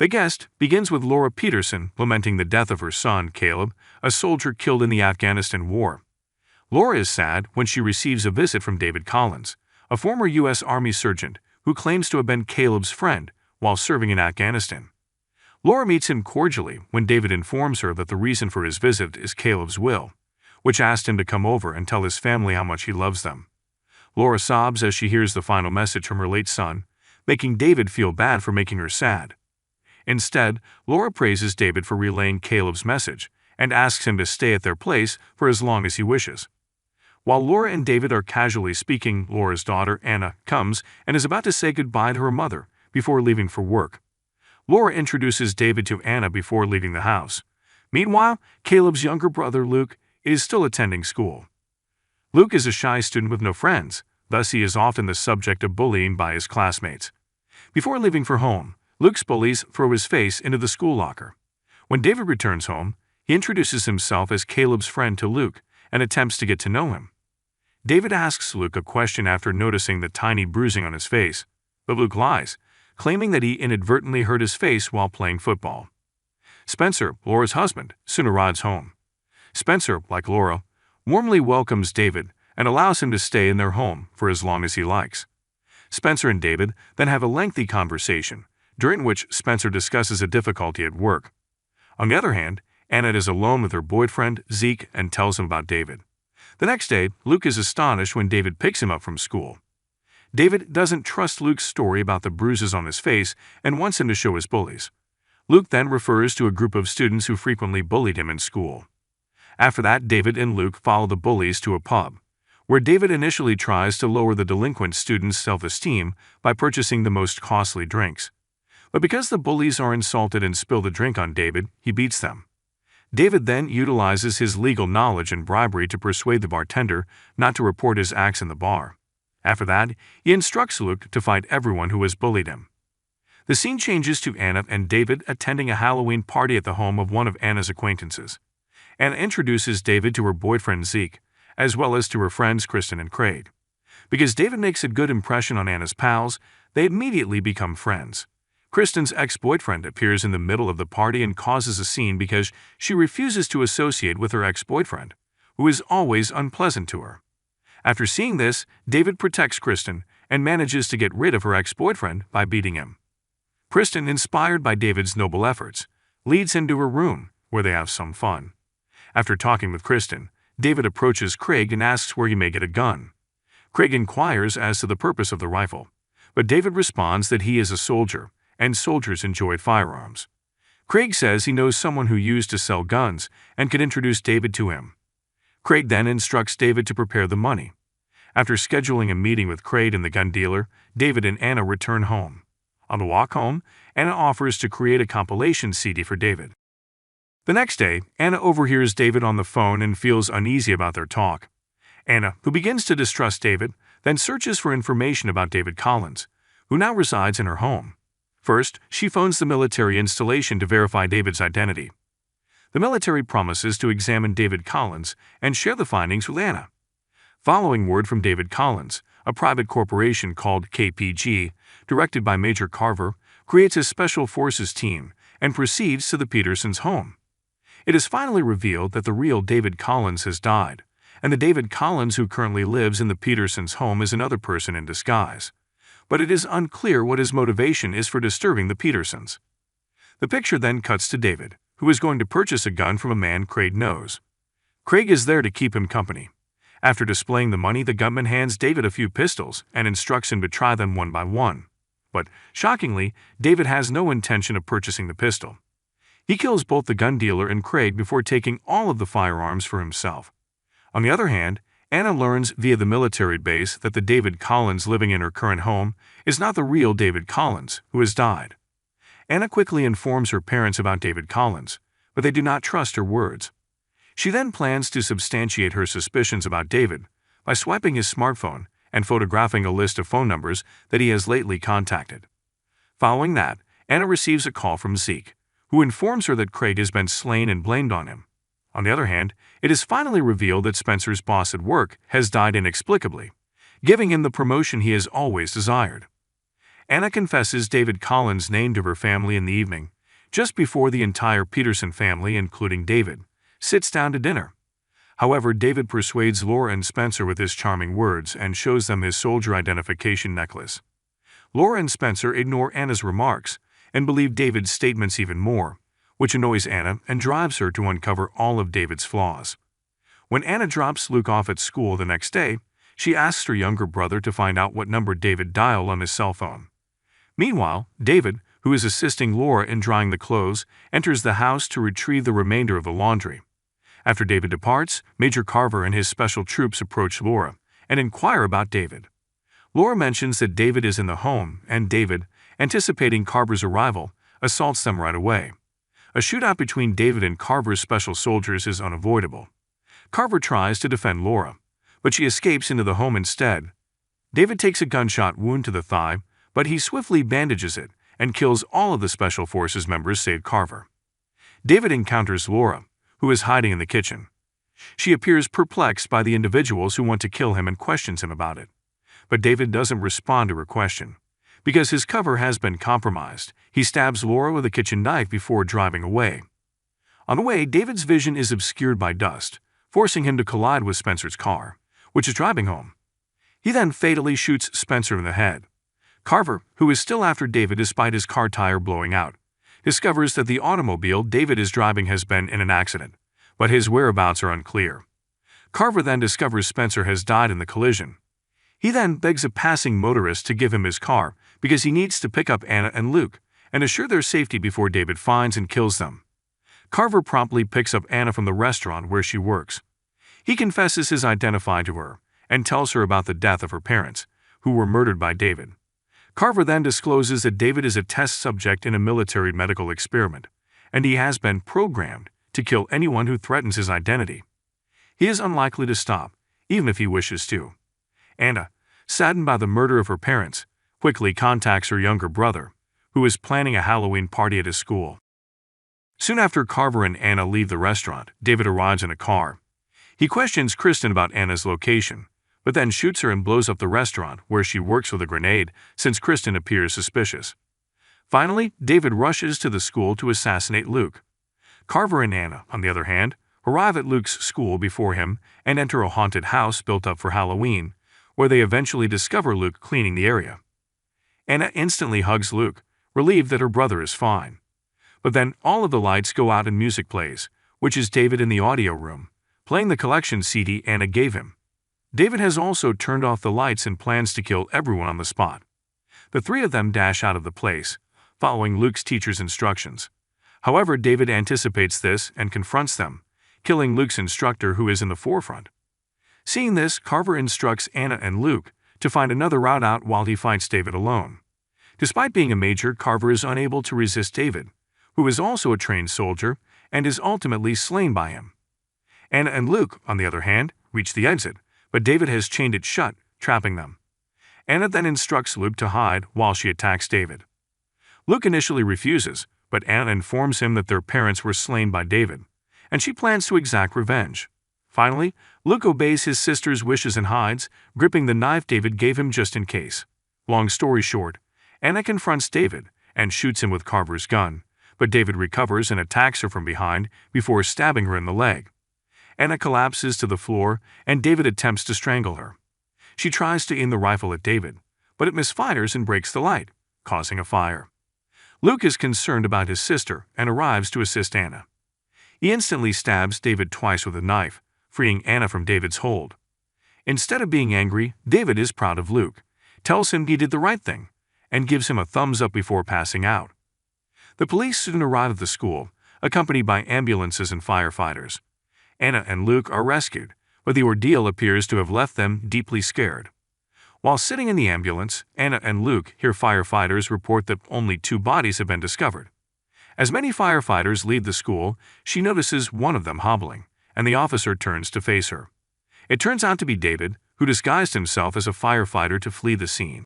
The guest begins with Laura Peterson lamenting the death of her son, Caleb, a soldier killed in the Afghanistan War. Laura is sad when she receives a visit from David Collins, a former U.S. Army sergeant who claims to have been Caleb's friend while serving in Afghanistan. Laura meets him cordially when David informs her that the reason for his visit is Caleb's will, which asked him to come over and tell his family how much he loves them. Laura sobs as she hears the final message from her late son, making David feel bad for making her sad. Instead, Laura praises David for relaying Caleb's message and asks him to stay at their place for as long as he wishes. While Laura and David are casually speaking, Laura's daughter, Anna, comes and is about to say goodbye to her mother before leaving for work. Laura introduces David to Anna before leaving the house. Meanwhile, Caleb's younger brother, Luke, is still attending school. Luke is a shy student with no friends, thus he is often the subject of bullying by his classmates. Before leaving for home, Luke's bullies throw his face into the school locker. When David returns home, he introduces himself as Caleb's friend to Luke and attempts to get to know him. David asks Luke a question after noticing the tiny bruising on his face, but Luke lies, claiming that he inadvertently hurt his face while playing football. Spencer, Laura's husband, soon arrives home. Spencer, like Laura, warmly welcomes David and allows him to stay in their home for as long as he likes. Spencer and David then have a lengthy conversation, during which Spencer discusses a difficulty at work. On the other hand, Anna is alone with her boyfriend, Zeke, and tells him about David. The next day, Luke is astonished when David picks him up from school. David doesn't trust Luke's story about the bruises on his face and wants him to show his bullies. Luke then refers to a group of students who frequently bullied him in school. After that, David and Luke follow the bullies to a pub, where David initially tries to lower the delinquent students' self-esteem by purchasing the most costly drinks. But because the bullies are insulted and spill the drink on David, he beats them. David then utilizes his legal knowledge and bribery to persuade the bartender not to report his acts in the bar. After that, he instructs Luke to fight everyone who has bullied him. The scene changes to Anna and David attending a Halloween party at the home of one of Anna's acquaintances. Anna introduces David to her boyfriend Zeke, as well as to her friends Kristen and Craig. Because David makes a good impression on Anna's pals, they immediately become friends. Kristen's ex-boyfriend appears in the middle of the party and causes a scene because she refuses to associate with her ex-boyfriend, who is always unpleasant to her. After seeing this, David protects Kristen and manages to get rid of her ex-boyfriend by beating him. Kristen, inspired by David's noble efforts, leads him to her room, where they have some fun. After talking with Kristen, David approaches Craig and asks where he may get a gun. Craig inquires as to the purpose of the rifle, but David responds that he is a soldier, and soldiers enjoy firearms. Craig says he knows someone who used to sell guns and could introduce David to him. Craig then instructs David to prepare the money. After scheduling a meeting with Craig and the gun dealer, David and Anna return home. On the walk home, Anna offers to create a compilation CD for David. The next day, Anna overhears David on the phone and feels uneasy about their talk. Anna, who begins to distrust David, then searches for information about David Collins, who now resides in her home. First, she phones the military installation to verify David's identity. The military promises to examine David Collins and share the findings with Anna. Following word from David Collins, a private corporation called KPG, directed by Major Carver, creates a special forces team and proceeds to the Petersons' home. It is finally revealed that the real David Collins has died, and the David Collins who currently lives in the Petersons' home is another person in disguise. But it is unclear what his motivation is for disturbing the Petersons. The picture then cuts to David, who is going to purchase a gun from a man Craig knows. Craig is there to keep him company. After displaying the money, the gunman hands David a few pistols and instructs him to try them one by one. But, shockingly, David has no intention of purchasing the pistol. He kills both the gun dealer and Craig before taking all of the firearms for himself. On the other hand, Anna learns via the military base that the David Collins living in her current home is not the real David Collins, who has died. Anna quickly informs her parents about David Collins, but they do not trust her words. She then plans to substantiate her suspicions about David by swiping his smartphone and photographing a list of phone numbers that he has lately contacted. Following that, Anna receives a call from Zeke, who informs her that Craig has been slain and blamed on him. On the other hand, it is finally revealed that Spencer's boss at work has died inexplicably, giving him the promotion he has always desired. Anna confesses David Collins' name to her family in the evening, just before the entire Peterson family, including David, sits down to dinner. However, David persuades Laura and Spencer with his charming words and shows them his soldier identification necklace. Laura and Spencer ignore Anna's remarks and believe David's statements even more, which annoys Anna and drives her to uncover all of David's flaws. When Anna drops Luke off at school the next day, she asks her younger brother to find out what number David dialed on his cell phone. Meanwhile, David, who is assisting Laura in drying the clothes, enters the house to retrieve the remainder of the laundry. After David departs, Major Carver and his special troops approach Laura and inquire about David. Laura mentions that David is in the home, and David, anticipating Carver's arrival, assaults them right away. A shootout between David and Carver's special soldiers is unavoidable. Carver tries to defend Laura, but she escapes into the home instead. David takes a gunshot wound to the thigh, but he swiftly bandages it and kills all of the Special Forces members save Carver. David encounters Laura, who is hiding in the kitchen. She appears perplexed by the individuals who want to kill him and questions him about it. But David doesn't respond to her question. Because his cover has been compromised, he stabs Laura with a kitchen knife before driving away. On the way, David's vision is obscured by dust, forcing him to collide with Spencer's car, which is driving home. He then fatally shoots Spencer in the head. Carver, who is still after David despite his car tire blowing out, discovers that the automobile David is driving has been in an accident, but his whereabouts are unclear. Carver then discovers Spencer has died in the collision. He then begs a passing motorist to give him his car because he needs to pick up Anna and Luke and assure their safety before David finds and kills them. Carver promptly picks up Anna from the restaurant where she works. He confesses his identity to her and tells her about the death of her parents, who were murdered by David. Carver then discloses that David is a test subject in a military medical experiment, and he has been programmed to kill anyone who threatens his identity. He is unlikely to stop, even if he wishes to. Anna, saddened by the murder of her parents, quickly contacts her younger brother, who is planning a Halloween party at his school. Soon after Carver and Anna leave the restaurant, David arrives in a car. He questions Kristen about Anna's location, but then shoots her and blows up the restaurant where she works with a grenade since Kristen appears suspicious. Finally, David rushes to the school to assassinate Luke. Carver and Anna, on the other hand, arrive at Luke's school before him and enter a haunted house built up for Halloween, where they eventually discover Luke cleaning the area. Anna instantly hugs Luke, relieved that her brother is fine. But then all of the lights go out and music plays, which is David in the audio room, playing the collection CD Anna gave him. David has also turned off the lights and plans to kill everyone on the spot. The three of them dash out of the place, following Luke's teacher's instructions. However, David anticipates this and confronts them, killing Luke's instructor who is in the forefront. Seeing this, Carver instructs Anna and Luke to find another route out while he fights David alone. Despite being a major, Carver is unable to resist David, who is also a trained soldier and is ultimately slain by him. Anna and Luke, on the other hand, reach the exit, but David has chained it shut, trapping them. Anna then instructs Luke to hide while she attacks David. Luke initially refuses, but Anna informs him that their parents were slain by David, and she plans to exact revenge. Finally, Luke obeys his sister's wishes and hides, gripping the knife David gave him just in case. Long story short, Anna confronts David and shoots him with Carver's gun, but David recovers and attacks her from behind before stabbing her in the leg. Anna collapses to the floor, and David attempts to strangle her. She tries to aim the rifle at David, but it misfires and breaks the light, causing a fire. Luke is concerned about his sister and arrives to assist Anna. He instantly stabs David twice with a knife, freeing Anna from David's hold. Instead of being angry, David is proud of Luke, tells him he did the right thing, and gives him a thumbs up before passing out. The police soon arrive at the school, accompanied by ambulances and firefighters. Anna and Luke are rescued, but the ordeal appears to have left them deeply scared. While sitting in the ambulance, Anna and Luke hear firefighters report that only 2 bodies have been discovered. As many firefighters leave the school, she notices one of them hobbling, and the officer turns to face her. It turns out to be David, who disguised himself as a firefighter to flee the scene.